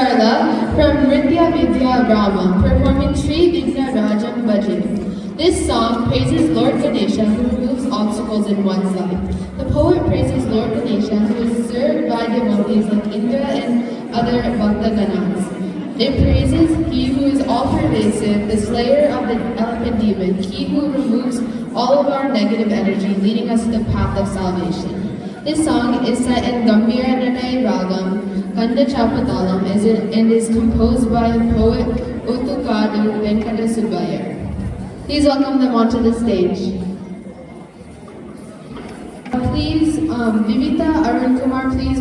our love from Nritya Vidya Rama, performing Sri Vigna Rajam Bhajan. This song praises Lord Ganesha, who removes obstacles in one's life. The poet praises Lord Ganesha, who is served by devotees like Indra and other Bhakta Ganas. It praises He who is all-pervasive, the slayer of the elephant demon, He who removes all of our negative energy, leading us to the path of salvation. This song is set in Gambhira Nanai Ragam, Kanda Chapatalam, and is composed by the poet Utukadu Venkata Subbaiah. Please welcome them onto the stage. Please, Vivita Arun Kumar, please.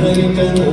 American